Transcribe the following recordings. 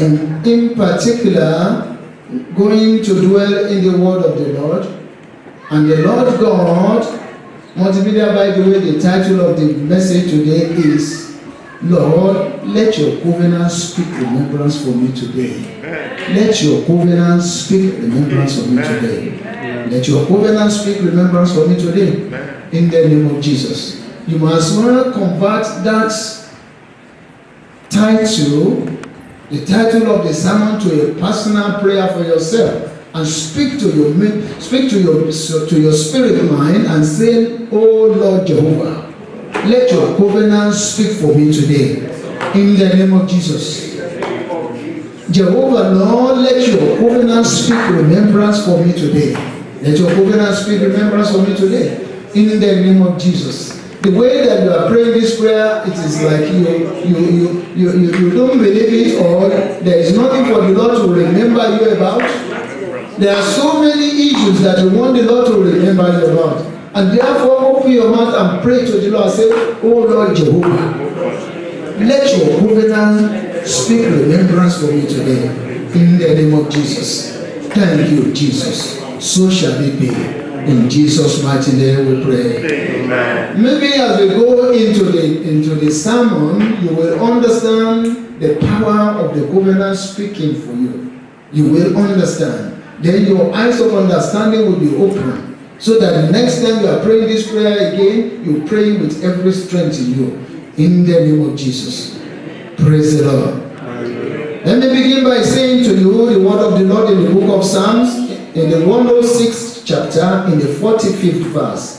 and in particular, going to dwell in the word of the Lord. And the Lord God, multimedia, by the way, the title of the message today is, Lord, let your covenant speak remembrance for me today. Let your covenant speak remembrance for me today. Let your covenant speak remembrance for me today. In the name of Jesus. You must well convert that title, the title of the sermon, to a personal prayer for yourself, and speak to your spirit mind and say, "Oh Lord Jehovah, let your covenant speak for me today." In the name of Jesus. Jehovah, Lord, let your covenant speak remembrance for me today. Let your covenant speak remembrance for me today. In the name of Jesus. The way that you are praying this prayer, it is like you don't believe it, or there is nothing for the Lord to remember you about. There are so many issues that you want the Lord to remember you about. And therefore, open your mouth and pray to the Lord and say, "Oh Lord Jehovah, let your covenant speak remembrance for me today." In the name of Jesus. Thank you, Jesus. So shall it be. In Jesus' mighty name we pray. Amen. Maybe as we go into the sermon, you will understand the power of the covenant speaking for you. You will understand. Then your eyes of understanding will be open, so that the next time you are praying this prayer again, you pray with every strength in you. In the name of Jesus. Praise the Lord. Amen. Let me begin by saying to you the word of the Lord in the book of Psalms, in the 106th chapter, in the 45th verse.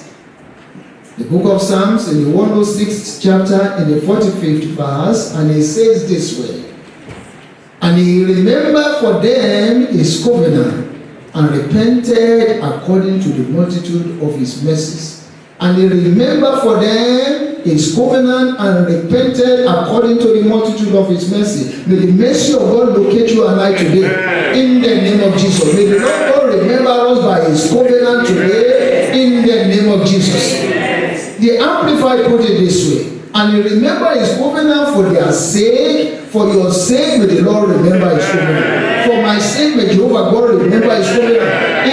The book of Psalms, in the 106th chapter, in the 45th verse, and it says this way: "And he remembered for them his covenant, and repented according to the multitude of his mercies." And he remembered for them his covenant, and repented according to the multitude of his mercy. May the mercy of God locate you and I today. In the name of Jesus. May the Lord God remember us by his covenant today. In the name of Jesus. The Amplified put it this way: "And he remembered his covenant for their sake. For your sake may the Lord remember his covenant. For my sake may Jehovah God remember his covenant."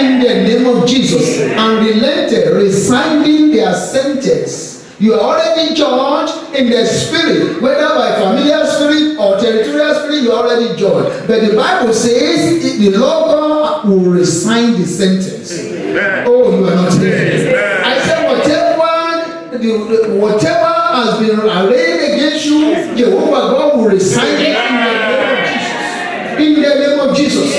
In the name of Jesus. And relented, resigning their sentence. You are already judged in the spirit, whether by familiar spirit or territorial spirit, you are already judged. But the Bible says the Lord God will resign the sentence. Oh, you are not here. I said whatever has been arraigned against you, Jehovah God will resign it in the name of Jesus.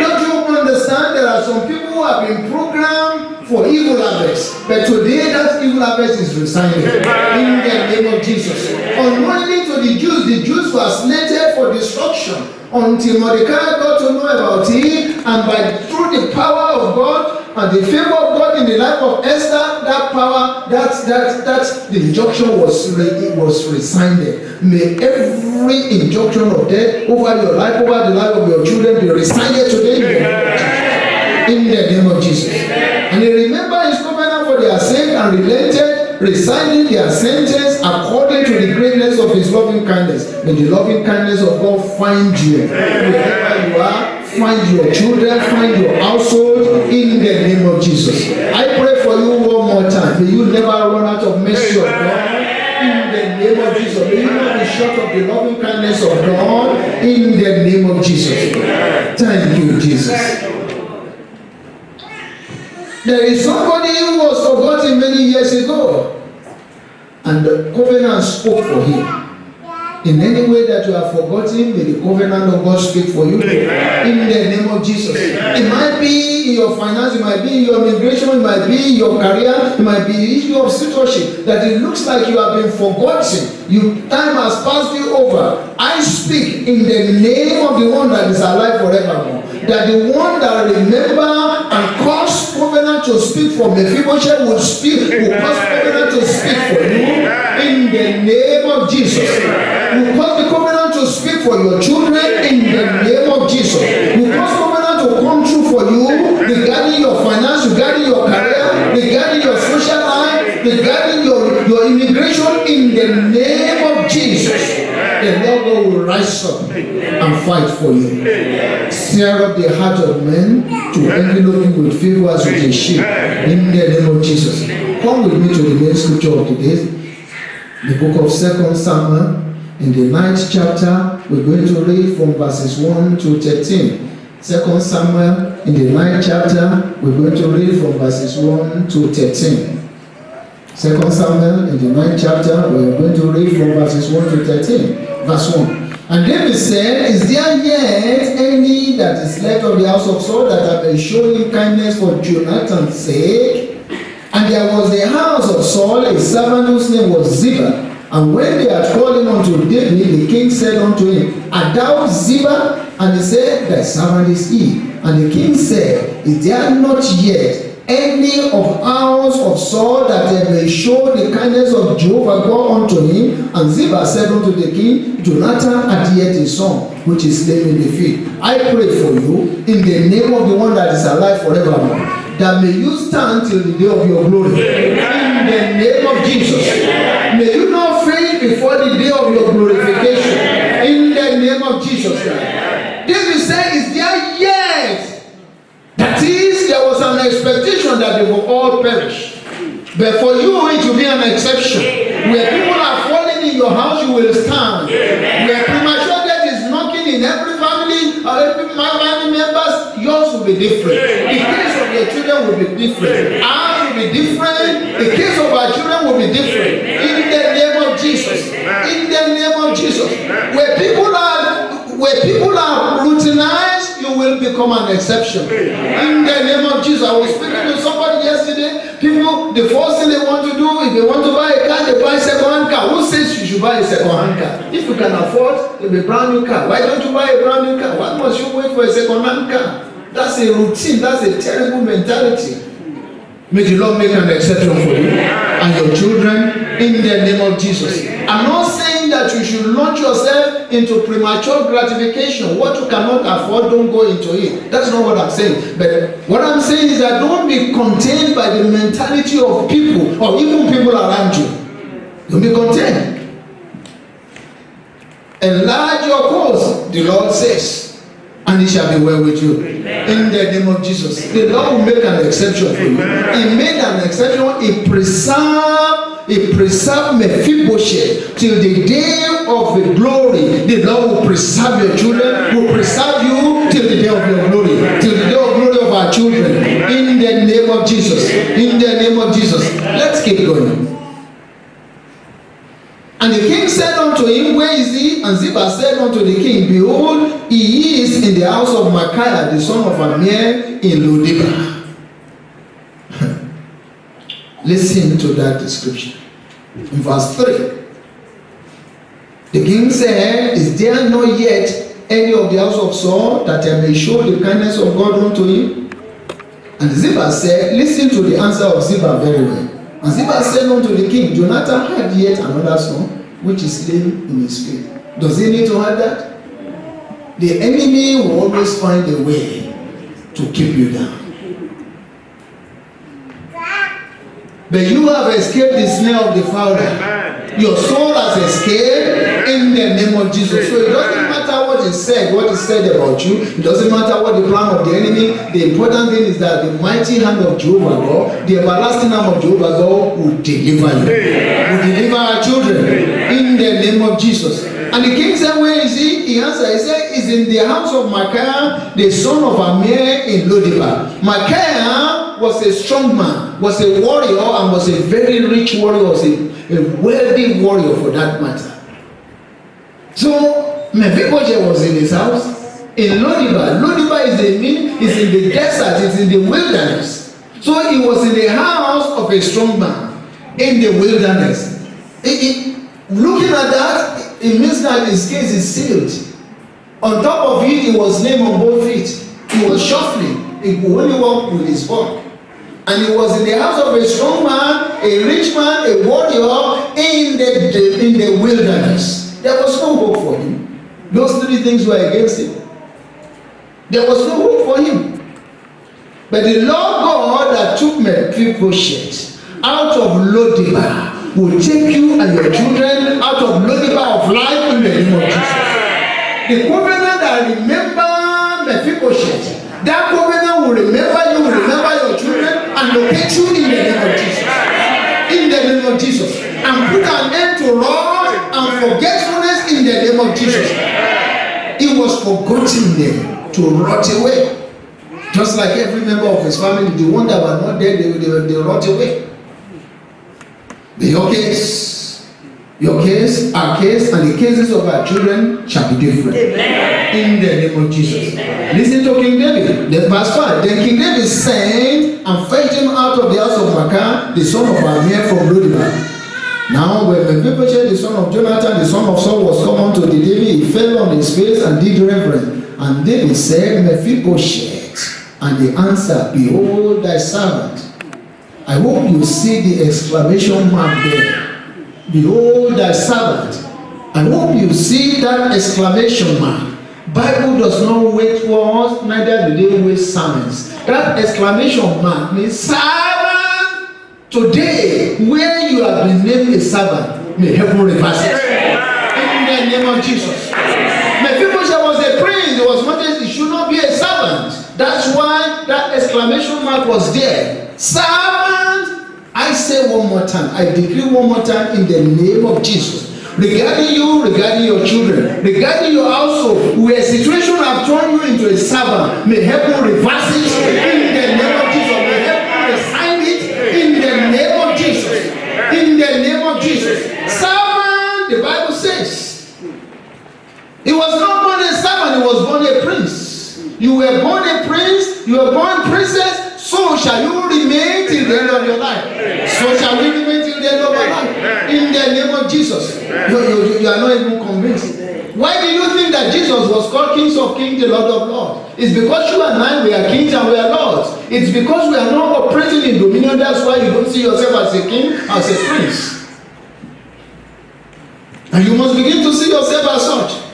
Don't you understand? There are some people who have been programmed for evil harvest, but today that evil harvest is resigned in the name of Jesus. Unknowingly to the Jews were slated for destruction until Mordecai got to know about it, and through the power of God and the favor of God in the life of Esther, that power, that the injunction was resigned. May every injunction of death over your life, over the life of your children, be resigned today in the name of Jesus. And he remembered his covenant for their sake, and relented, resigning their sentence according to the greatness of his loving kindness. May the loving kindness of God find you wherever you are. Find your children, find your household in the name of Jesus. I pray for you one more time. May you never run out of mercy of God in the name of Jesus. May you not be short of the loving kindness of God in the name of Jesus. Thank you, Jesus. There is somebody who was forgotten many years ago, and the covenant spoke for him. In any way that you have forgotten, may the covenant of God speak for you. In the name of Jesus. It might be in your finance, it might be in your immigration, it might be in your career, it might be the issue of stewardship, that it looks like you have been forgotten. Time has passed you over. I speak in the name of the one that is alive forevermore, that the one that remember and cause covenant to speak for Mephibosheth will cause covenant to speak for you in the name of Jesus. Will cause the covenant to speak for your children in the name of Jesus. Will cause covenant to come true for you regarding your finance, regarding your career, regarding your social life, regarding your immigration in the name of Jesus. The Lord God will rise rise up and fight for you. Stir up the heart of men to envelop you with favor as with a shield. In the name of Jesus. Come with me to the main scripture of today. The book of 2 Samuel, in the 9th chapter, we're going to read from verses 1 to 13. 2 Samuel, in the 9th chapter, we're going to read from verses 1 to 13. 2 Samuel, in the 9th chapter, we're going to read from verses 1 to 13. Verse 1. And David said, Is there yet any that is left of the house of Saul that I may show him kindness for Jonathan's sake? And there was the house of Saul a servant whose name was Ziba. And when they had called him unto David, the king said unto him, Art thou Ziba? And he said, Thy servant is he. And the king said, Is there not yet any of house of Saul that they may show the kindness of Jehovah God unto him? And Ziba said unto the king, Jonathan hath yet a son, which is slain in the field. I pray for you, in the name of the one that is alive forevermore, that may you stand till the day of your glory. In the name of Jesus. May you not fail before the day of your glorification. In the name of Jesus Christ. David said, Is there yet? That is, there was an expectation that they will all perish. But for you, it will be an exception. Where people are falling in your house, you will stand. Where premature death is knocking in every family, or every family members, yours will be different. The case of your children will be different. Ours will be different. The case of our children will be different. In the name of Jesus. In the name of Jesus. Where people are routinized, you will become an exception. In the name of Jesus. I was speaking to somebody yesterday. People, the first thing they want to do, if they want to buy a car, they buy a second-hand car. Who says you should buy a second-hand car? If you can afford a brand new car, why don't you buy a brand new car? Why must you wait for a second-hand car? That's a routine. That's a terrible mentality. May the Lord make an exception for you and your children in the name of Jesus. I'm not saying that you should launch yourself into premature gratification. What you cannot afford, don't go into it. That's not what I'm saying. But what I'm saying is that don't be contained by the mentality of people or even people around you. Don't be contained. Enlarge your cause, the Lord says, and it shall be well with you. In the name of Jesus. The Lord will make an exception for you. He made an exception. He preserved Mephibosheth till the day of the glory. The Lord will preserve your children, will preserve you till the day of your glory, till the day of glory of our children. In the name of Jesus. In the name of Jesus. Let's keep going. And the king said unto him, Where is he? And Ziba said unto the king, Behold, he is in the house of Micaiah, the son of Amir, in Lo-debar. Listen to that description. In verse 3, the king said, Is there not yet any of the house of Saul that I may show the kindness of God unto him? And Ziba said, Listen to the answer of Ziba very well. And Ziba said unto the king, Jonathan had yet another son, which is slain in his field. Does he need to have that? The enemy will always find a way to keep you down. But you have escaped the snare of the fowler. Your soul has escaped in the name of Jesus. So it doesn't matter what is said about you. It doesn't matter what the plan of the enemy. The important thing is that the mighty hand of Jehovah God, the everlasting arm of Jehovah God will deliver you. Will deliver our children in the name of Jesus. And the king said, Where is he? He answered, he said, He's in the house of Micaiah, the son of Amir in Lo-debar. Micaiah was a strong man, was a warrior, and was a very rich warrior, was a wealthy warrior for that matter. So Mephibosheth was in his house in Lo-debar. Lo-debar is in the desert, it's in the wilderness. So he was in the house of a strong man in the wilderness. Looking at that, it means that his case is sealed. On top of it, he was lame on both feet. He was shuffling. He could only walk with his walk. And he was in the house of a strong man, a rich man, a warrior in the wilderness. There was no hope for him. Those three things were against him. There was no hope for him. But the Lord God that took Mephibosheth out of Lo-debar will take you and your children out of Lo-debar of life in the name of Jesus. The covenant that remember Mephibosheth, that covenant will remember you, will remember your children, and locate you in the name of Jesus. In the name of Jesus. And put an end to wrath and forgetfulness in the name of Jesus. It was forgotten them to rot away. Just like every member of his family, the one that were not there, they rot away. But your case, our case, and the cases of our children shall be different. Amen. In the name of Jesus. Amen. Listen to King David. The verse 5. Then King David sent and fetched him out of the house of Maacah, the son of Amiel from Lodebar. Now when Mephibosheth, the son of Jonathan, the son of Saul, was come unto the David, he fell on his face and did reverence. And David said, Mephibosheth. And he answered, Behold thy servant. I hope you see the exclamation mark there. Behold thy servant. I hope you see that exclamation mark. Bible does not wait for us, neither do they waste sermons. That exclamation mark means servant. Today, where you have been named a servant, may heaven reverse it. In the name of Jesus. Mephibosheth was a prince. He was modest. He should not be a servant. That's why that exclamation mark was there. Servant. I say one more time. I decree one more time in the name of Jesus. Regarding you, regarding your children, regarding your household, where situation have turned you into a servant, may heaven reverse it in the name of Jesus. May heaven resign it in the name of Jesus. In the name of Jesus. Servant, the Bible says, he was not born a servant, he was born a prince. You were born a prince, you were born princess, so shall you remain till the end of your life. So shall we remain till the end of our life. In the name of Jesus. You are not even convinced. Why do you think that Jesus was called King of Kings, the Lord of Lords? It's because you and I, we are kings and we are lords. It's because we are not operating in dominion. That's why you don't see yourself as a king, as a prince. And you must begin to see yourself as such.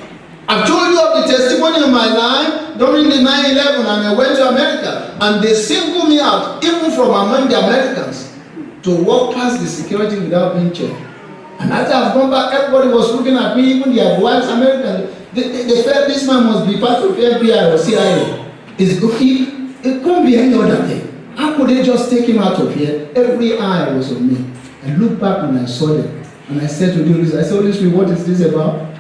I've told you of the testimony in my life during the 9/11, and I went to America, and they singled me out, even from among the Americans, to walk past the security without being checked. And after I've gone back, everybody was looking at me, even their wives, Americans. They felt this man must be part of FBI or CIA. It couldn't be any other thing. How could they just take him out of here? Every eye was on me. I looked back and I saw them. And I said to the Holy Spirit, I said, Holy Spirit, what is this about?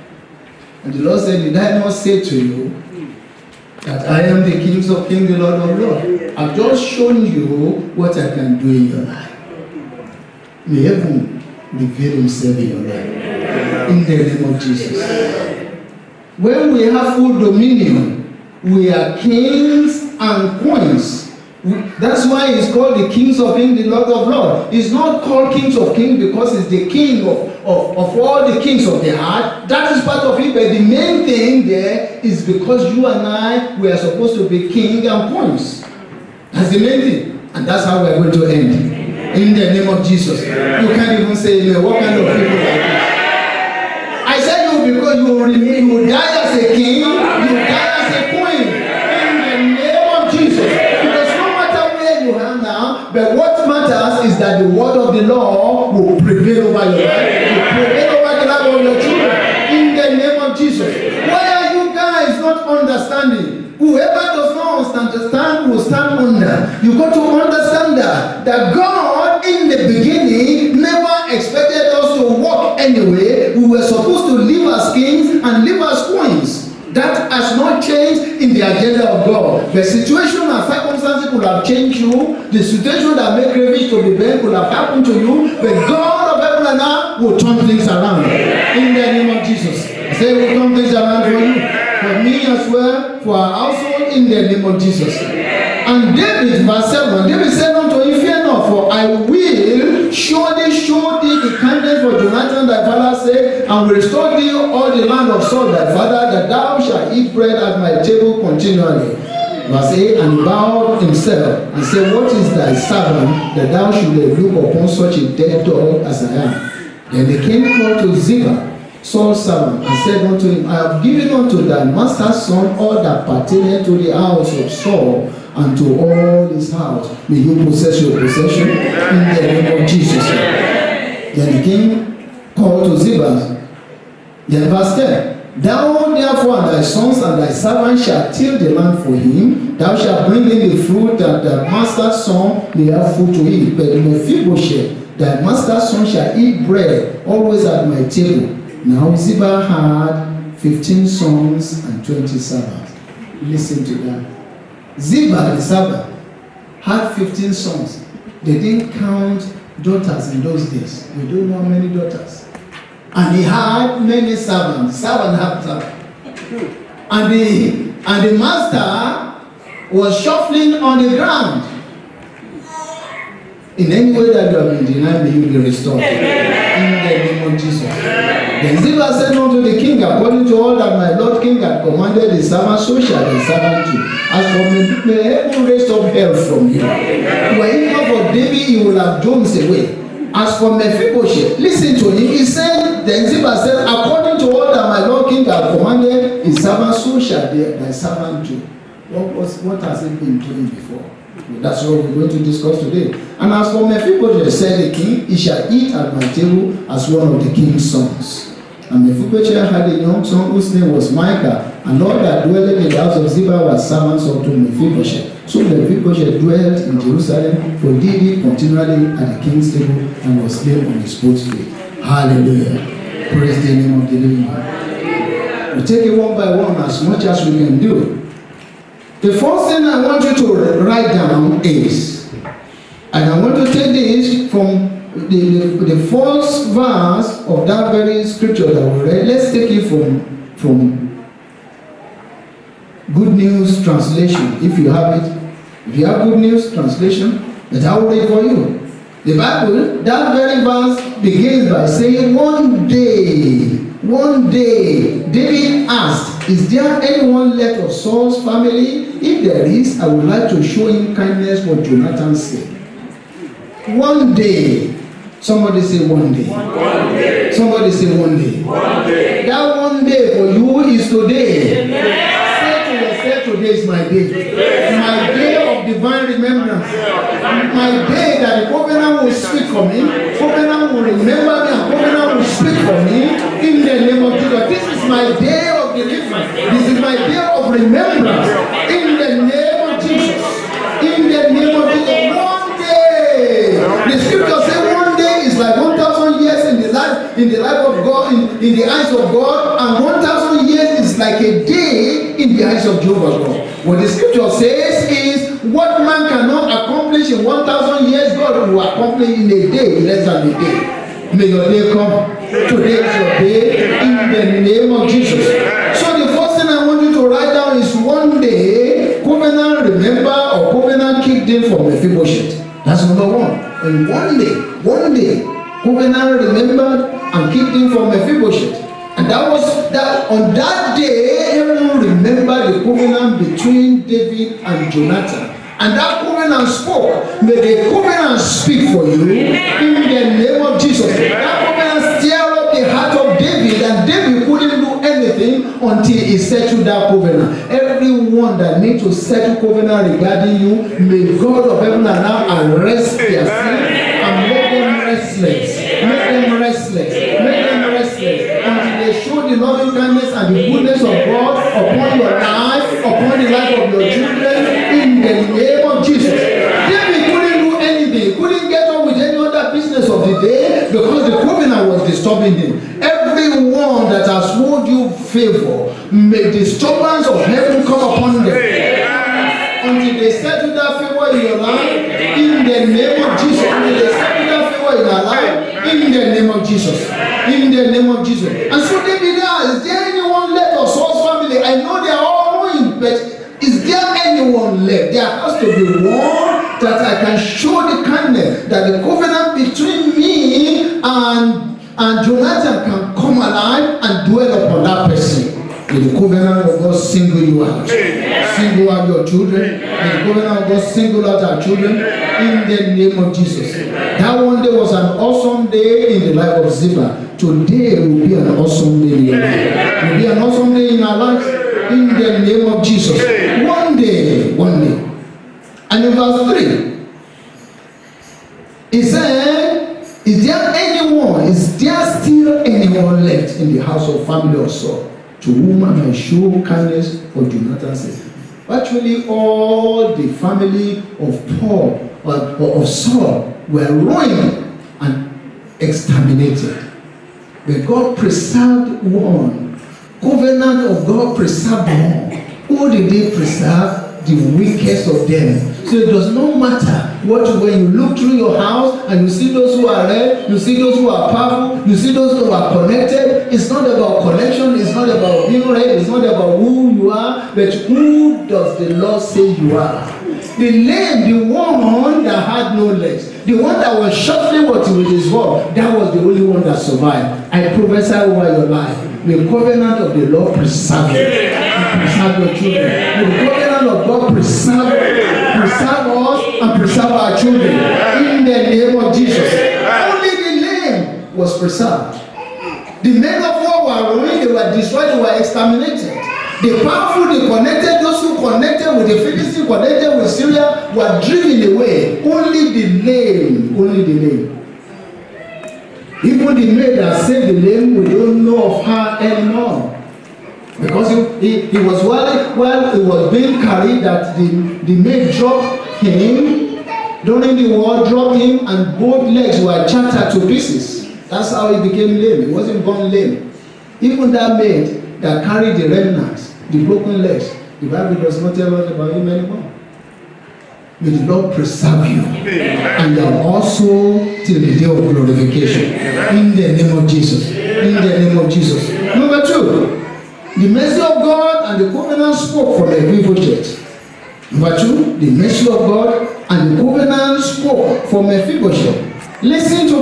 And the Lord said, did I not say to you that I am the King of Kings, the Lord of Lords? I've just shown you what I can do in your life. May heaven reveal himself in your life. In the name of Jesus. When we have full dominion, we are kings and queens. That's why he's called the Kings of Kings, the Lord of Lords. He's not called Kings of Kings because he's the king of all the kings of the earth. That is part of it, but the main thing there is because you and I, we are supposed to be king and queens. That's the main thing. And that's how we are going to end. In the name of Jesus. You can't even say, what kind of people are this? I said you because you will die as a king, you die as a queen. In the name of Jesus. But what matters is that the word of the Lord will prevail over your life, will prevail over the life of your children. In the name of Jesus. Why are you guys not understanding? Whoever does not understand will stand under. You got to understand that God in the beginning never expected us to walk anyway. We were supposed to live as kings and live as queens. That has not changed in the agenda of God. The situation and circumstances could have changed you. The situation that made cravings to be bent could have happened to you. But God of heaven and earth will turn things around. In the name of Jesus. I say will turn things around for you. For me as well. For our household. In the name of Jesus. And David, verse 7. David said unto him, fear not, for I will surely show thee the kindness for Jonathan thy father's sake, and will restore thee all the land of Saul thy father, that thou shalt eat bread at my table continually. Verse 8, and he bowed himself and said, what is thy servant, that thou shouldest look upon such a dead dog as I am? Then the king called to Ziba, Saul's servant, and said unto him, I have given unto thy master's son all that pertaineth to the house of Saul, and to all his house. May you possess your possession in the name of Jesus. Then the king called to Ziba. Then verse 10. Thou therefore and thy sons and thy servants shall till the land for him. Thou shalt bring in the fruit that thy master's son may have food to eat. But Mephibosheth, thy master's son, shall eat bread always at my table. Now Ziba had 15 sons and 20 servants. Listen to that. Ziba, the servant, had 15 sons. They didn't count daughters in those days. We don't know how many daughters. And he had many servants. Servant had servants. And the master was shuffling on the ground. In any way that you have been denied, may you be restored. In the name of Jesus. Then Ziba said unto the king, according to all that my lord king had commanded his servant, so shall the servant do. As for me, may heaven raise up hell from you. Were it not for David, he will have drones away. As for Mephibosheth, listen to him. He said, then Ziba said, according to all that my lord king had commanded his servant, so shall thy servant do. What has he been doing before? That's what we're going to discuss today. And as for Mephibosheth, said the king, he shall eat at my table as one of the king's sons. And Mephibosheth had a young son whose name was Micah, and all that dwelt in the house of Ziba were servants unto Mephibosheth. So Mephibosheth dwelt in Jerusalem, for he did continually at the king's table, and was laid on his both feet. Hallelujah. Praise the name of the living God. We take it one by one as much as we can do. The first thing I want you to write down is, and I want to take this from the first verse of that very scripture that we read. Let's take it from Good News Translation, if you have it. If you have Good News Translation, that I will read for you. The Bible, that very verse begins by saying, one day, David asked, is there anyone left of Saul's family? If there is, I would like to show him kindness for Jonathan's sake. One day. Somebody say one day. One day. Somebody say one day. One day. That one day for you is today. Amen. Say to yourself, today is my day. My day of divine remembrance. My day that the covenant will speak for me. Covenant will remember me and covenant will speak for me in the name of Jesus. This is my day of deliverance. This is my day of remembrance in the name of Jesus. In the name of Jesus. One day. The scripture says one day is like 1,000 years in the life of God, in the eyes of God, and 1,000 years is like a day in the eyes of Jehovah's God. What the scripture says is, what man cannot accomplish in 1,000 years, God will accomplish in a day, less than a day. May your day come. Today is your day in the name of Jesus. So the first thing I want you to write down is one day, covenant remember or covenant kicked in for Mephibosheth. That's number one. And one day, covenant remembered and kicked in for Mephibosheth. And that was that on that day, everyone remembered the covenant between David and Jonathan. And that covenant spoke. May the covenant speak for you in the name of Jesus. That covenant stirred up the heart of David, and David couldn't do anything until he settled that covenant. Everyone that needs to settle covenant regarding you, may God of heaven and earth arrest their sin and make them restless. Make them restless. Make them restless until they show the loving kindness and the goodness of God upon your life, upon the life of your children, in the name of Jesus. David couldn't do anything. He couldn't get on with any other business of the day because the covenant was disturbing him. Everyone that has showed you favor, may disturbance of heaven come upon them. Until they settle that favor in your life, in the name of Jesus. Until they settle that favor in our life, in the name of Jesus. In the name of Jesus. And so David asked, is there anyone left of Saul's family? I know they are all knowing, but is there anyone left? There has to be one that I can show the kindness, that the covenant between me and Jonathan can come alive and dwell upon that person. May the covenant of God single you out. Single out your children. May the covenant of God single out our children in the name of Jesus. That one day was an awesome day in the life of Ziba. Today will be an awesome day in your life. It will be an awesome day in our lives in the name of Jesus. One day. And in verse 3, he said, is there still anyone left in the house of family of Saul? to whom I might show kindness for Jonathan's sake. Virtually all the family of Paul or of Saul were ruined and exterminated. But God preserved one. Covenant of God preserved one. Who did He preserve? The weakest of them. So it does not matter when you look through your house and you see those who are red, you see those who are powerful, you see those who are connected. It's not about connection, it's not about being red, it's not about who you are, but who does the Lord say you are? The lame, the one that had no legs, the one that was shuffling with his walk, that was the only one that survived. I prophesy over your life. The covenant of the Lord preserve you. Preserve your children. The covenant of God preserve us and preserve our children. In the name of Jesus. Only the lame was preserved. The men of war were ruined, they were destroyed, they were exterminated. The powerful, the connected, those who connected with the Philistines, connected with Syria, were driven away. Only the lame. Even the maid that saved the lame, we don't know of her anymore. Because he was while he was being carried that the maid dropped him during the war, dropped him, and both legs were shattered to pieces. That's how he became lame. He wasn't born lame. Even that maid that carried the remnants, the broken legs, the Bible does not tell us about him anymore. May the Lord preserve you. And you are also till the day of glorification. In the name of Jesus. In the name of Jesus. Number 2, the mercy of God and the covenant spoke for Mephibosheth. Number 2, the mercy of God and the covenant spoke for Mephibosheth. Listen to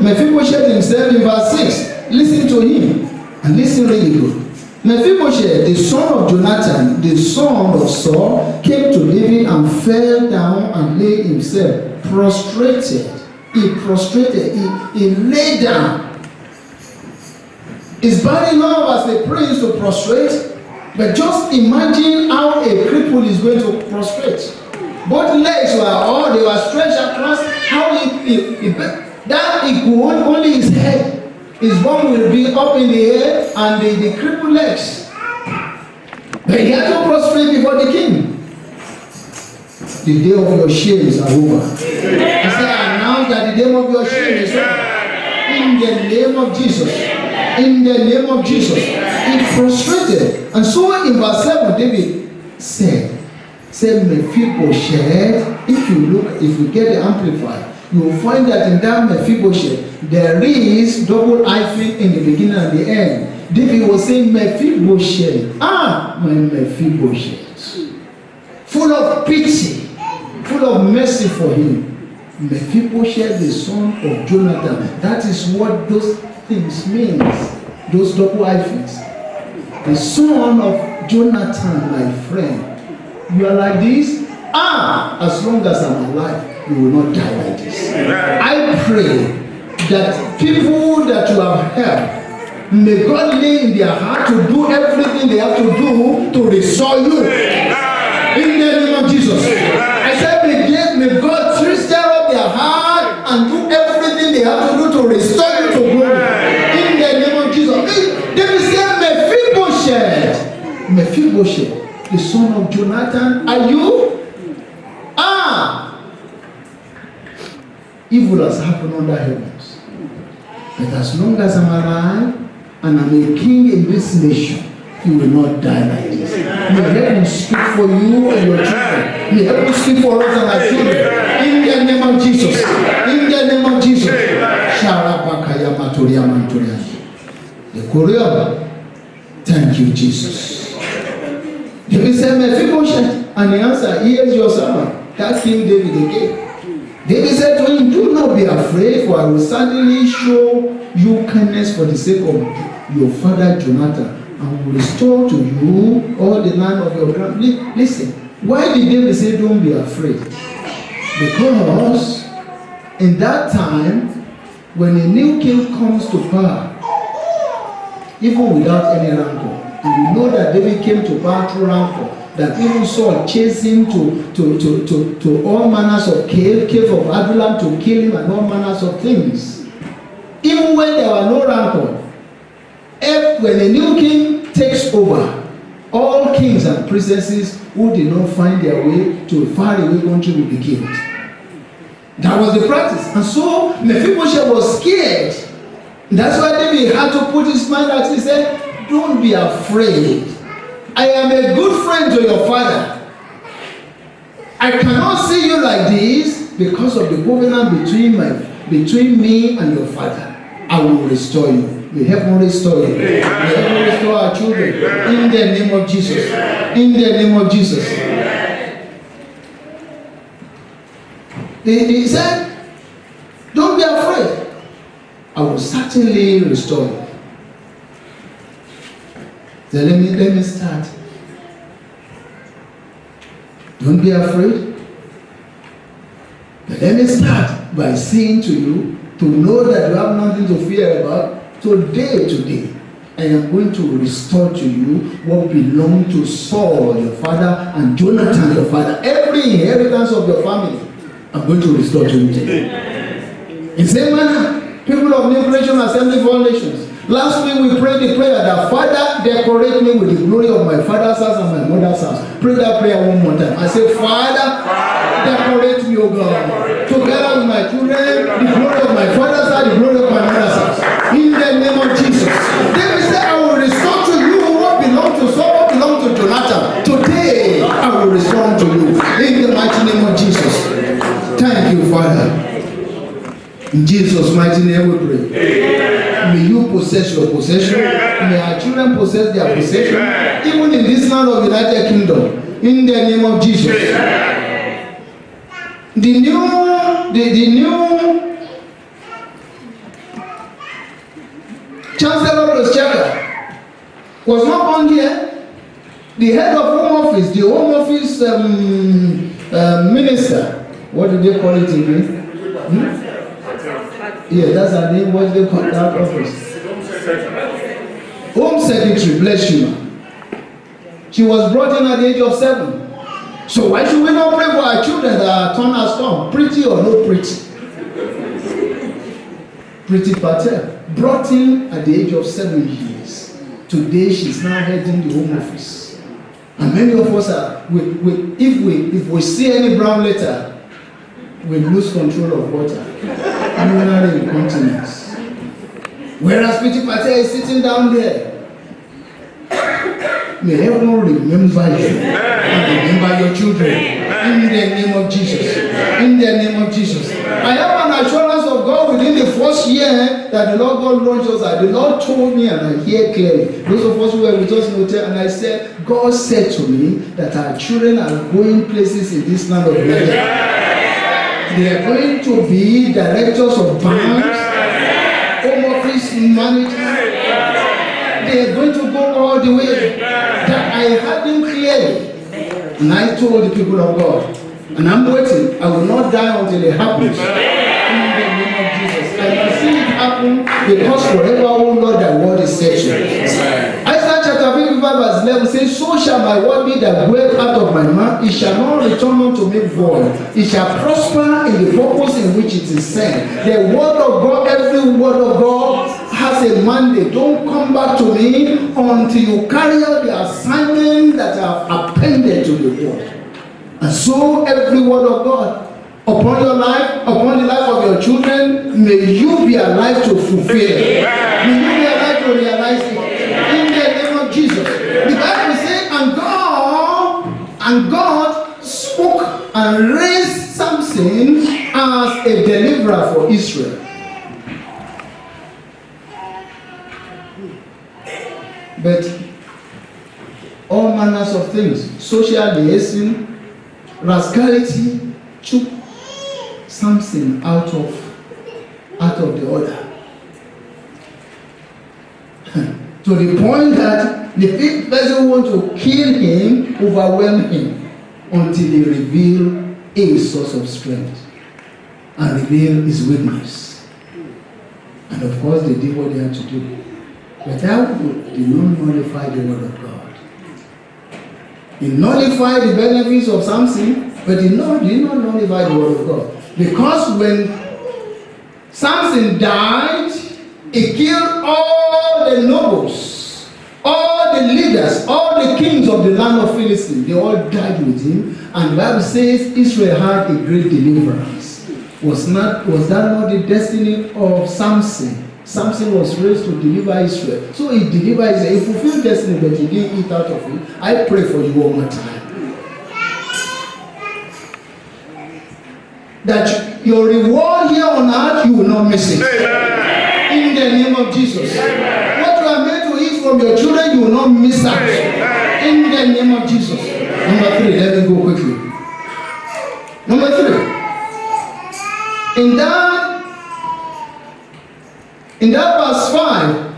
Mephibosheth himself in verse 6. Listen to him. And listen really good. Mephibosheth, the son of Jonathan, the son of Saul, came to David and fell down and lay himself prostrated. He lay down. It's bad enough as a prince to prostrate, but just imagine how a cripple is going to prostrate. Both legs they were stretched across. How he could only his head. His bone will be up in the air and the crippled legs. But he had to prostrate before the king. The day of your shame is over. I say, I announce that the day of your shame is over. In the name of Jesus. In the name of Jesus. He prostrated. And so in verse 7, David said Mephibosheth, if you get the Amplified, you will find that in that Mephibosheth, there is double hyphen in the beginning and the end. David was saying, Mephibosheth, my Mephibosheth. Full of pity, full of mercy for him. Mephibosheth, the son of Jonathan. That is what those things means, those double hyphens. The son of Jonathan, my friend. You are like this? As long as I'm alive, you will not die like this. I pray that people that you have helped, may God lay in their heart to do everything they have to do to restore you. In the name of Jesus. I said, may God stir up their heart and do everything they have to do to restore you to glory. In the name of Jesus. David said, Mephibosheth, the son of Jonathan, are you? Evil has happened under heavens. But as long as I'm alive and I'm a king in this nation, you will not die like this. May heaven speak for you and your children. May heaven speak for us and our children. In the name of Jesus. In the name of Jesus. The Korean. Thank you, Jesus. David said, Mephibosheth, and the answer, here's your servant. That King David again. David said to him, do not be afraid, for I will certainly show you kindness for the sake of your father Jonathan, and will restore to you all the land of your grand. Listen, why did David say don't be afraid? Because in that time, when a new king comes to power, even without any rancor, and you know that David came to power through rancor, that even Saul chased him to all manners of cave of Adullam to kill him and all manners of things. Even when there were no rancor, When a new king takes over, all kings and princesses who did not find their way to a faraway country will be killed. That was the practice. And so Mephibosheth was scared. That's why David had to put his mind out. He said, don't be afraid. I am a good friend to your father. I cannot see you like this because of the covenant between me and your father. I will restore you. May heaven restore you. May heaven restore our children. In the name of Jesus. In the name of Jesus. He said, don't be afraid. I will certainly restore you. So let me start. Don't be afraid. But let me start by saying to you, to know that you have nothing to fear about. Today, I am going to restore to you what belonged to Saul, your father, and Jonathan, your father. Every inheritance of your family, I'm going to restore to you today. In the same manner, people of New Creation Assembly for All Nations, last week we prayed the prayer that, Father, decorate me with the glory of my father's house and my mother's house. Pray that prayer one more time. I say, Father, decorate me, O God, together with my children, the glory of my father's house, the glory of my mother's house. In the name of Jesus. David said, I will restore to you what belongs to Saul, what belongs to Jonathan. Today, I will restore to you. In the mighty name of Jesus. Thank you, Father. In Jesus' mighty name we pray. Amen. May you possess your possession. May our children possess their possession. Amen. Even in this land of United Kingdom. In the name of Jesus. Amen. The new Chancellor of the Exchequer was not born here. The head of Home Office, the Home Office minister, what do they call it again? Yeah, that's her name. What do they call that office? Home Secretary, bless you. She was brought in at the age of 7. So why should we not pray for our children that are turned as storm, pretty or no pretty? Priti Patel, brought in at the age of 7 years. Today she's now heading the Home Office. And many of us are, if we see any brown letter, we lose control of water. Urinary incontinence. Whereas Priti Patel is sitting down there. May heaven remember you and remember your children. In the name of Jesus. In the name of Jesus. I have an assurance of God within the first year that the Lord God launched us. The Lord told me, and I hear clearly. Those of us who were with us noted, and I said, God said to me that our children are going places in this land of Nigeria. They are going to be directors of banks, home office managers. They are going to go all the way. That I heard them clearly. And I told the people of God, and I'm waiting. I will not die until it happens. In the name of Jesus. I can see it happen because forever, oh Lord, thy word is settled. Isaiah chapter 55 verse 11 says, so shall my word be that goeth out of my mouth. It shall not return unto me void. It shall prosper in the purpose in which it is sent. The word of God, every word of God has a mandate. Don't come back to me until you carry out the assignment that I have appended to the word. And so every word of God upon your life, upon the life of your children, may you be alive to fulfill it. May you be alive to realize it. In the name of Jesus. The Bible says, and God spoke and raised Samson as a deliverer for Israel. But all manners of things, social liaison, rascality, took Samson out of the order. To the point that the big person who want to kill him, overwhelm him, until he reveal a source of strength and reveal his weakness. And of course they did what they had to do. But that did not nullify the word of God. It nullified the benefits of Samson, but it did not nullify the word of God. Because when Samson died, he killed all all the nobles, all the leaders, all the kings of the land of Philistine, they all died with him. And the Bible says Israel had a great deliverance. Was that not the destiny of Samson? Samson was raised to deliver Israel. So he delivered Israel. He fulfilled destiny, but he didn't eat out of it. I pray for you one more time, that your reward here on earth, you will not miss it. Amen. In the name of Jesus. Amen. What you are meant to eat from your children, you will not miss out. Amen. In the name of Jesus. Number 3, let me go quickly. Number 3. In that verse 5,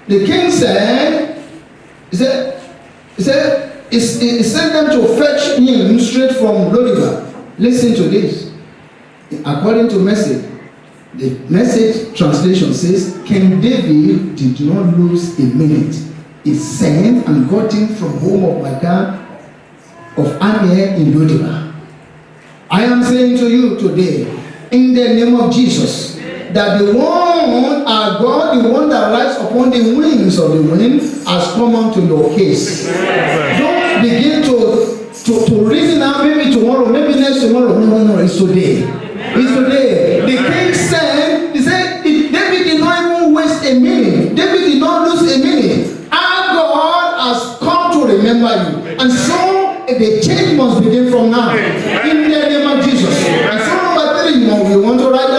the king said, he sent them to fetch him straight from Lodibar. Listen to this. According to Message, the Message translation says, King David did not lose a minute. He sent and got him from home of Micah of Amiel in Lodibar. I am saying to you today, in the name of Jesus, that the one, our God, the one that rides upon the wings of the wind, has come unto your case. Don't begin to reason out, maybe tomorrow, maybe next tomorrow. No, it's today. It's today. The king said, David did not even waste a minute. David did not lose a minute. Our God has come to remember you. And so the change must begin from now. In the name of Jesus. And so number 3, we want to write it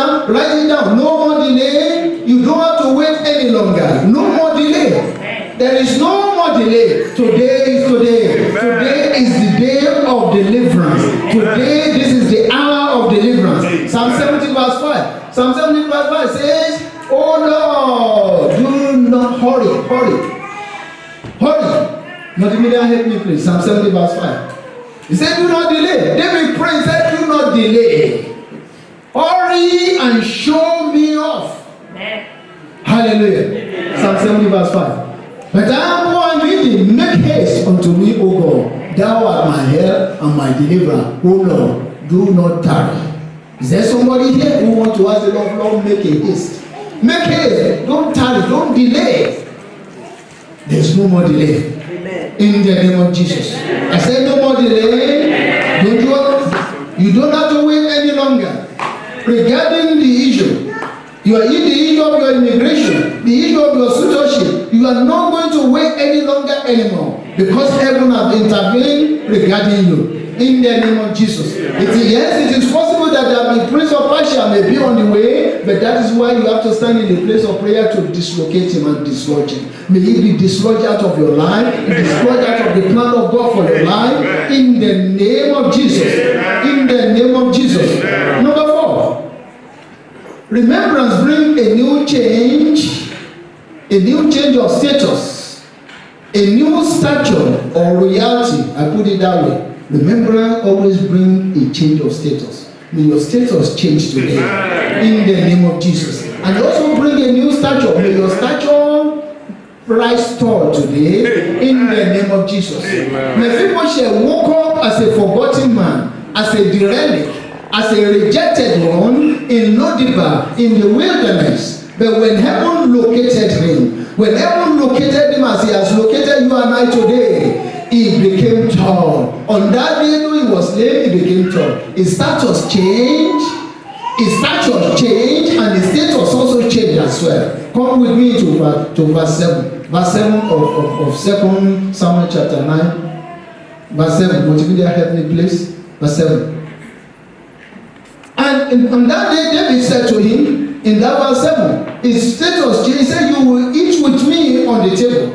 down. No more delay. You don't have to wait any longer. No more delay. There is no more delay. Today is today. Today is the day of deliverance. Today, this is the hour of deliverance. Psalm 70 verse 5. Psalm 70 verse 5 says, Oh Lord, do not hurry. Multimedia, help me please. Psalm 70 verse 5. He said, do not delay. David prayed, he said, do not delay. Hurry and show me off. Amen. Hallelujah. Amen. Psalm 70 verse 5. But I am poor and needy. Make haste unto me, O God. Thou art my help and my deliverer. O Lord, do not tarry. Is there somebody here who wants to ask the Lord, make a haste? Make haste. Don't tarry. Don't delay. There's no more delay. Amen. In the name of Jesus. I said no more delay. You don't have to wait any longer. Regarding the issue, you are in the issue of your immigration, the issue of your citizenship, you are not going to wait any longer anymore, because heaven has intervened regarding you. In the name of Jesus. Yes, it is possible that the prince of Persia may be on the way, but that is why you have to stand in the place of prayer to dislocate him and dislodge him. May he be dislodged out of your life, dislodged out of the plan of God for your life, in the name of Jesus. In the name of Jesus. Number 4. Remembrance brings a new change of status, a new stature or reality. I put it that way. Remembrance always brings a change of status. May your status change today. In the name of Jesus. And also bring a new stature. May your stature rise tall today. In the name of Jesus. Mephibosheth woke up as a forgotten man, as a derelict, as a rejected one in Lodibar, in the wilderness. But when heaven located him, as he has located you and I today, he became tall. On that day when he was lame, he became tall. His status changed. And his status also changed as well. Come with me to verse 7. Verse 7 of 2 Samuel chapter 9. Verse 7. Multimedia, help me please. Verse 7. And on that day, David said to him, in that verse 7, his status changed. He said, you will eat with me on the table.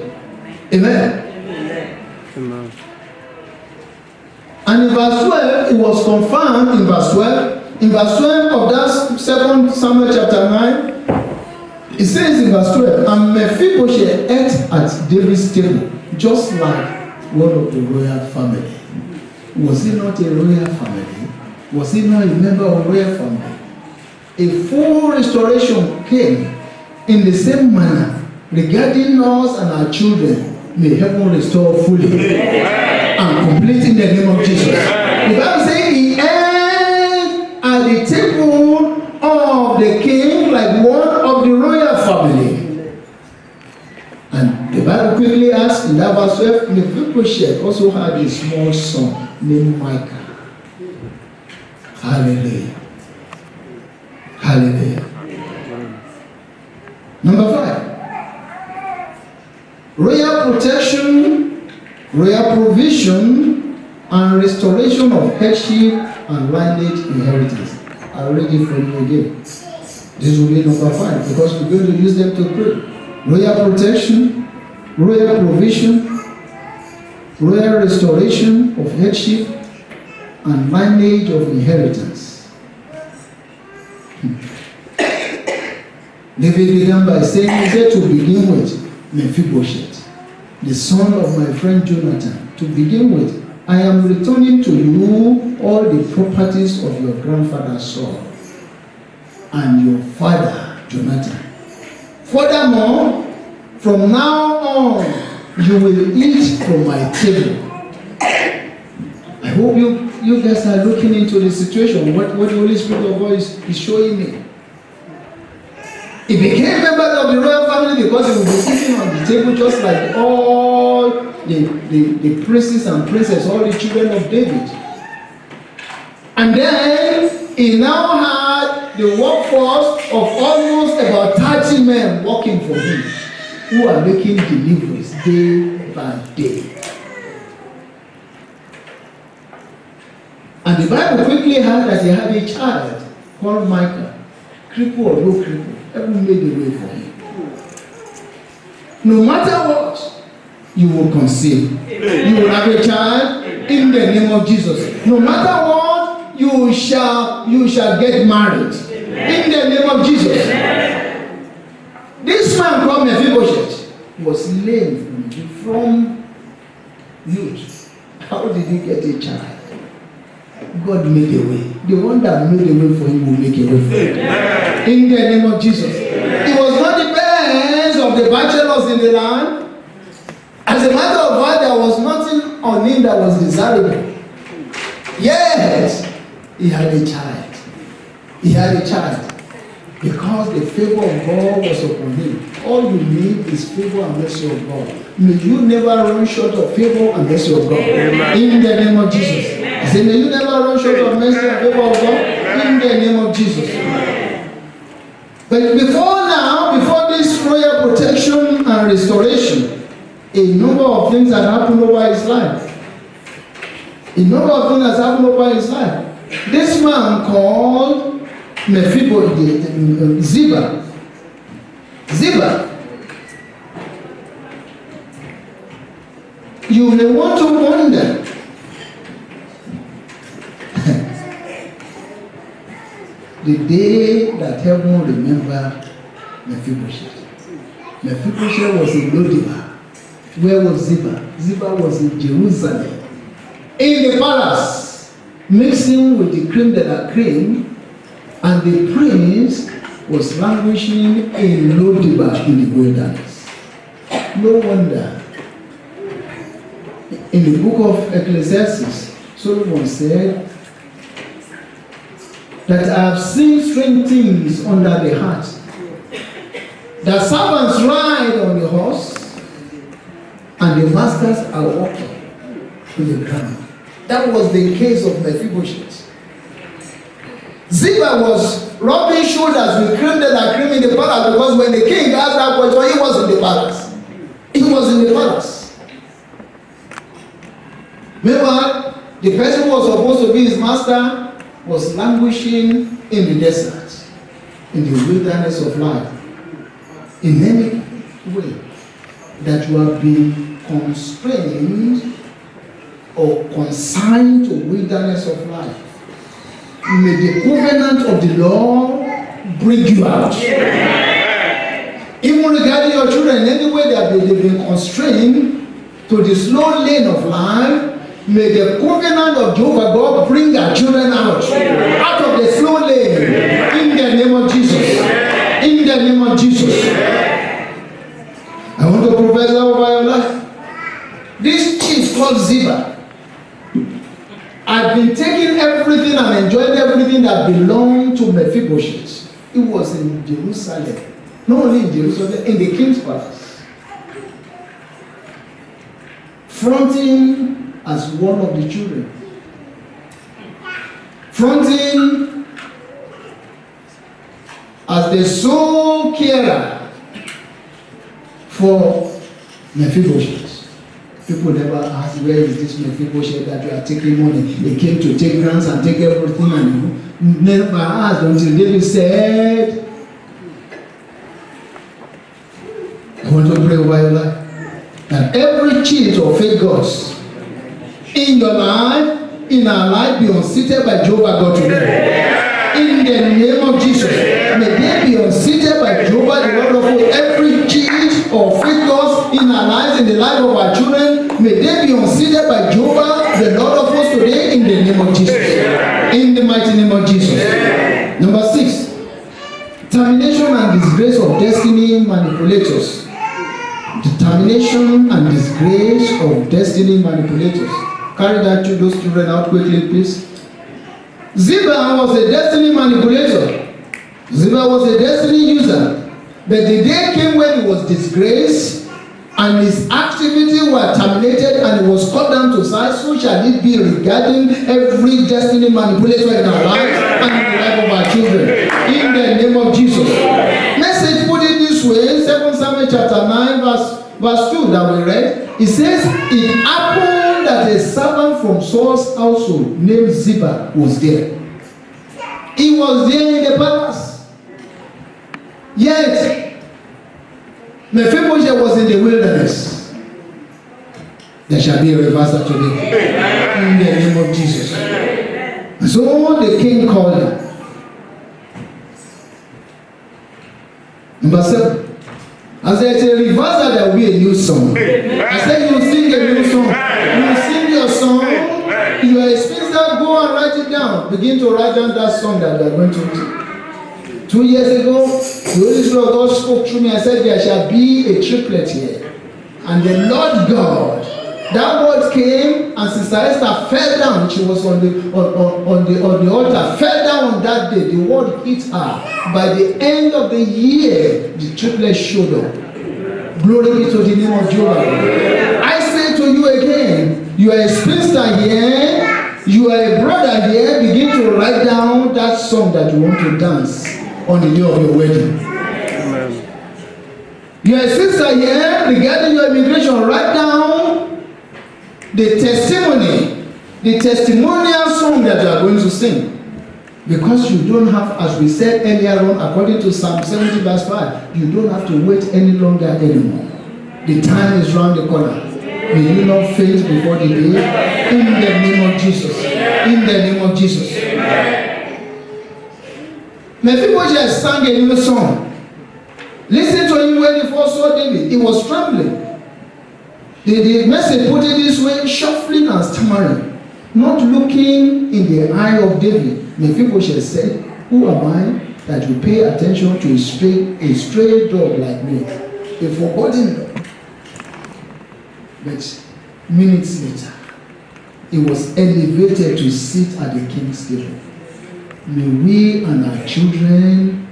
Amen. Amen. And in verse 12, it was confirmed in verse 12. In verse 12 of that 2 Samuel chapter 9, it says in verse 12, and Mephibosheth ate at David's table, just like one of the royal family. Was he not a royal family? Was he not a member of a royal family? A full restoration came in the same manner regarding us and our children. May heaven restore fully and complete in the name of Jesus. The Bible says he ate at the table of the king like one of the royal family. Mephibosheth also had a small son named Micah. Hallelujah. Hallelujah. Number 5. Royal protection, royal provision, and restoration of headship and lineage inheritance. I'll read it for you again. This will be number 5 because we're going to use them to pray. Royal protection, royal provision, royal restoration of headship, and lineage of inheritance. David began by saying, he said to begin with, Mephibosheth, the son of my friend Jonathan. To begin with, I am returning to you all the properties of your grandfather Saul and your father Jonathan. Furthermore, from now on, you will eat from my table. I hope you guys are looking into the situation, what the Holy Spirit of God is showing me. He became member of the royal family because he will be sitting on the table just like all the princes and princesses, all the children of David. And then he now had the workforce of almost about 30 men working for him who are making deliveries day by day. And the Bible quickly had that he had a child called Micah, cripple or no cripple. Heaven made a way for him. No matter what, you will conceive. You will have a child in the name of Jesus. No matter what, you shall get married in the name of Jesus. This man called Mephibosheth was lame from youth. How did he get a child? God made a way. The one that made a way for him will make a way for him. In the name of Jesus. It was not the best of the bachelors in the land. As a matter of fact, there was nothing on him that was desirable. Yet, he had a child. He had a child. Because the favor of God was upon him. All you need is favor and mercy of God. May you never run short of favor and mercy of God. Amen. In the name of Jesus. I say, may you never run short of mercy and favor of God. In the name of Jesus. But before this royal protection and restoration, a number of things had happened over his life. A number of things has happened over his life. This man called Mephibosheth, Ziba. You may want to wonder. The day that heaven remember Mephibosheth. Mephibosheth was in Lodibar. Where was Ziba? Ziba was in Jerusalem. In the palace, mixing with the cream de la creme, and the prince was languishing in Lodibar in the wilderness. No wonder. In the book of Ecclesiastes, Solomon said that I have seen strange things under the heart. The servants ride on the horse, and the masters are walking to the ground. That was the case of Mephibosheth. Ziba was rubbing shoulders with cream de la creme in the palace because when the king asked that question, he was in the palace. He was in the palace. Meanwhile, the person who was supposed to be his master was languishing in the desert, in the wilderness of life. In any way that you have been constrained or consigned to wilderness of life, may the covenant of the Lord bring you out. Even regarding your children, in any way that they've been constrained to the slow lane of life, may the covenant of Jehovah God bring our children out of the slow lane. In the name of Jesus. In the name of Jesus. I want to prophesy over your life. This chief called Ziba had been taking everything and enjoying everything that belonged to Mephibosheth. It was in Jerusalem. Not only in Jerusalem, in the king's palace. fronting as one of the children, fronting as the sole carer for Mephibosheth. People never ask, where is this Mephibosheth that you are taking money? They came to take grants and take everything, and never asked until David said, I want to pray over your life. That every cheat of fake gods in your life, in our life, be unseated by Jehovah God today. In the name of Jesus, may they be unseated by Jehovah the Lord of hosts. Every cheat or fake gods in our lives, in the life of our children, may they be unseated by Jehovah the Lord of hosts today, in the name of Jesus. In the mighty name of Jesus. Number 6, termination and disgrace of destiny manipulators. Determination and disgrace of destiny manipulators. Carry that to those children out quickly, please. Ziba was a destiny manipulator. Ziba was a destiny user. But the day came when he was disgraced and his activity were terminated and he was cut down to size. So shall it be regarding every destiny manipulator in our lives and in the life of our children. In the name of Jesus. Message put it this way, 2 Samuel chapter 9 verse 2 that we read. It says, it happened that a servant from Saul's household named Ziba was there. He was there in the palace. Yet, Mephibosheth was in the wilderness. There shall be a reversal today. In the name of Jesus. So the king called him. Number 7. I said, it's a reversal, there will be a new song. I said, you sing a new song. You sing your song. You are a spinster, go and write it down. Begin to write down that song that you are going to do. 2 years ago, the Holy Spirit of God spoke through me and said, there shall be a triplet here. And the Lord God, that word came, and Sister Esther fell down. She was on the altar, fell down on that day. The word hit her. By the end of the year, the triplet showed up. Glory be to the name of Jehovah. I say to you again, you are a spinster here, you are a brother here, begin to write down that song that you want to dance on the day of your wedding. Amen. You are a sister here, regarding your immigration, write down the testimony, the testimonial song that you are going to sing. Because you don't have, as we said earlier on, according to Psalm 70 verse 5, you don't have to wait any longer anymore. The time is round the corner. May you not faint before the day. In the name of Jesus. In the name of Jesus. Mephibosheth sang a new song. Listen to him when he first saw David. He was trembling. The message put it this way, shuffling and stammering, not looking in the eye of David. Mephibosheth said, who am I that you pay attention to a stray dog like me, a forgotten dog? But minutes later, he was elevated to sit at the king's table. May we and our children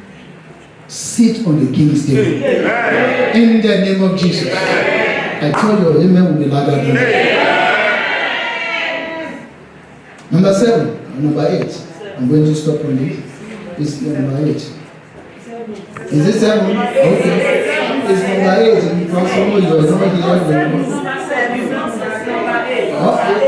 sit on the king's table. In the name of Jesus. I told you, amen will be louder than that. Number 7, number 8. I'm going to stop on it. It's number 8. Is it 7? Okay. It's number 8. Because some of you are not here. Okay.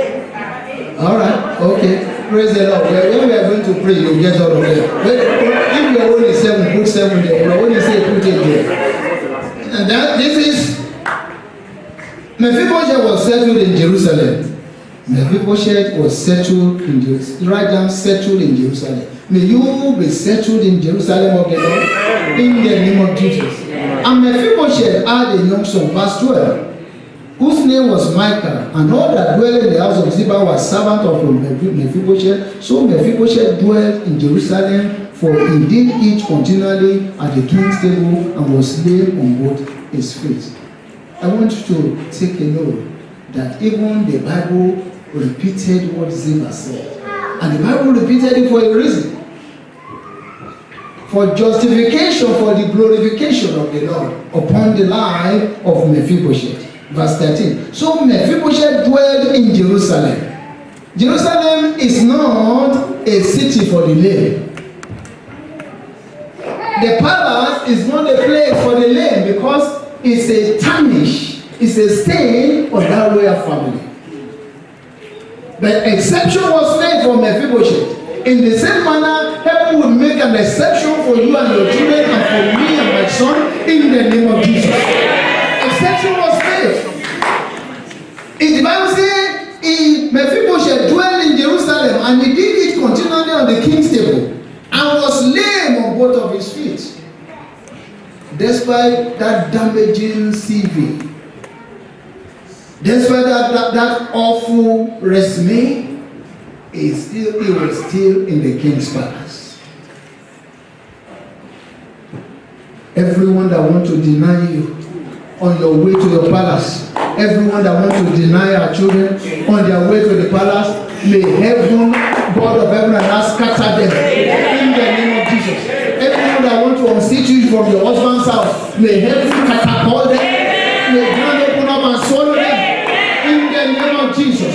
Alright. Okay. Praise the Lord. When we are going to pray, you'll get out of there. If you are only 7, put 7 there. When you say put it there. And this is Mephibosheth was settled in Jerusalem. Mephibosheth was settled in Jerusalem. Write down, settled in Jerusalem. May you be settled in Jerusalem of the Lord in the name of Jesus. And Mephibosheth had a young son, verse 12, whose name was Micah, and all that dwelt in the house of Ziba were servants of Mephibosheth. So Mephibosheth dwelt in Jerusalem, for he did eat continually at the king's table and was laid on both his feet. I want you to take a note that even the Bible repeated what Ziba said. And the Bible repeated it for a reason. For justification, for the glorification of the Lord upon the life of Mephibosheth. Verse 13. So Mephibosheth dwelled in Jerusalem. Jerusalem is not a city for the lame. The palace is not a place for the lame because it's a tarnish, it's a stain on that royal family. The exception was made for Mephibosheth. In the same manner, heaven will make an exception for you and your children and for me and my son in the name of Jesus. Exception was made. In the Bible says, Mephibosheth dwelled in Jerusalem and he did it continually on the king's table and was lame on both of his feet. Despite that damaging CV, despite that awful resume, he was still in the king's palace. Everyone that wants to deny you on your way to your palace, everyone that wants to deny our children on their way to the palace, may heaven, God of heaven and earth, scatter them in the name of Jesus. Everyone that wants to unseat you from your husband's house, may heaven catapult them, may God open up and swallow them in the name of Jesus.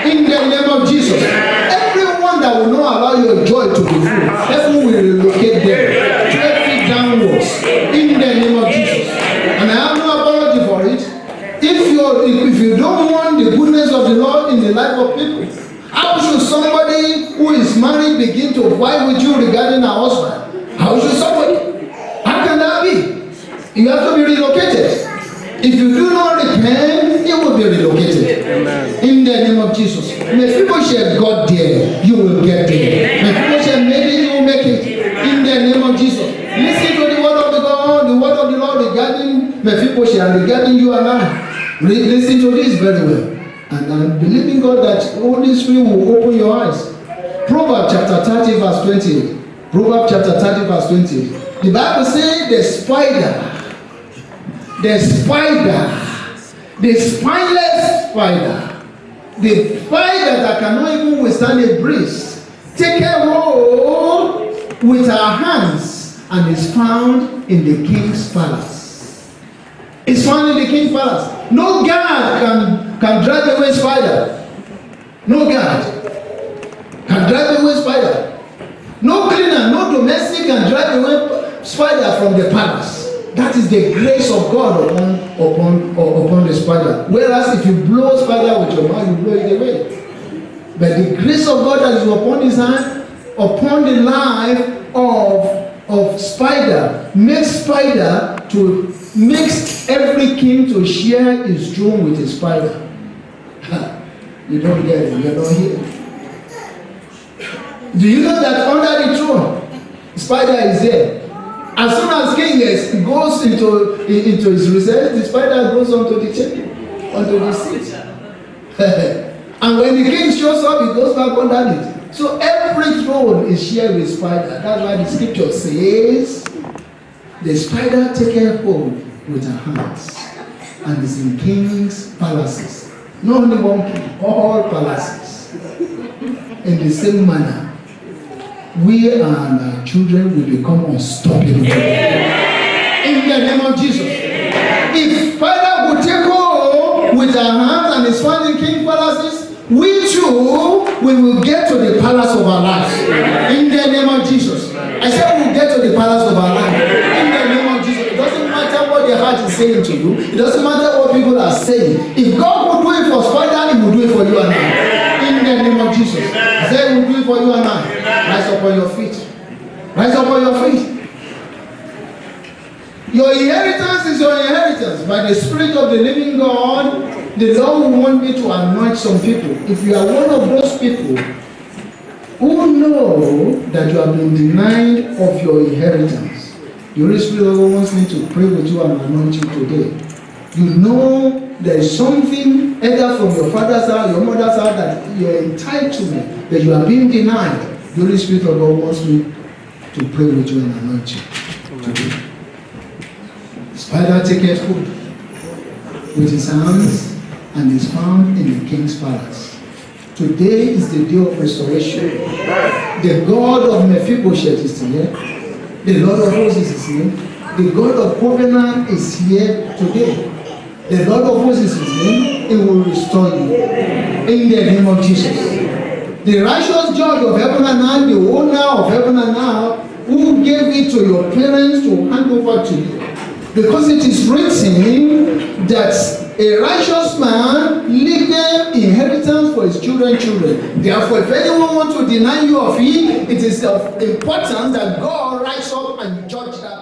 In the name of Jesus. Everyone that will not allow your joy to be full, heaven will relocate them 12 feet downwards in the name of Jesus. And I have no apology for it. If you don't want the goodness of the Lord in the life of people, how should somebody who is married begin to fight with you regarding her husband? How should somebody? How can that be? You have to be relocated. If you do not repent, you will be relocated. Amen. In the name of Jesus. Mephibosheth got there, you will get there. Mephibosheth made it, you will make it. In the name of Jesus. Listen to the word of the God, the word of the Lord regarding Mephibosheth and regarding you and I. Listen to this very well. And I'm believing God that the Holy Spirit will open your eyes. Proverbs chapter 30 verse 28. Proverbs chapter 30 verse 28. The Bible says the spider, the spineless spider, the spider that cannot even withstand a breeze, take a hold with her hands and is found in the king's palace. It's found in the king's palace. No guard can drive away spider. No guard can drive away spider. No cleaner, no domestic can drive away spider from the palace. That is the grace of God upon the spider. Whereas if you blow spider with your mouth, you blow it away. But the grace of God that is upon his hand, upon the life of spider, makes every king to share his throne with a spider. You don't get it, you're not here. Do you know that under the throne, spider is there? As soon as king goes into his recess, the spider goes onto the table, onto the seat. And when the king shows up, he goes back underneath. So every throne is shared with spider. That's why the scripture says, the spider taketh hold with her hands and is in king's palaces. Not only one king, all palaces. In the same manner, we and our children will become unstoppable. In the name of Jesus. If Father would take hold with our hands and is found in king palaces, we too we will get to the palace of our life. In the name of Jesus. I said we will get to the palace of our life. In the name of Jesus. It doesn't matter what their heart is saying to you. It doesn't matter what people are saying. If God will do it for Spider, he will do it for you and I. In the name of Jesus. I said he will do it for you and I. Rise up on your feet. Rise up on your feet. Your inheritance is your inheritance. By the Spirit of the living God, the Lord will want me to anoint some people. If you are one of those people who know that you have been denied of your inheritance, the Holy Spirit wants me to pray with you and anoint you today. You know there is something either from your father's house, your mother's house that you are entitled to, but you are being denied. The Holy Spirit of God wants me to pray with you and anoint you today. Spider taketh hold with his hands and is found in the king's palace. Today is the day of restoration. The God of Mephibosheth is here. The Lord of hosts is here. The God of covenant is here today. The Lord of hosts is his name. He will restore you. In the name of Jesus. The righteous judge of heaven and earth, the owner of heaven and earth, who gave it to your parents to hand over to you. Because it is written that a righteous man leaveth inheritance for his children. Therefore, if anyone wants to deny you of it, it is of importance that God rise up and judge that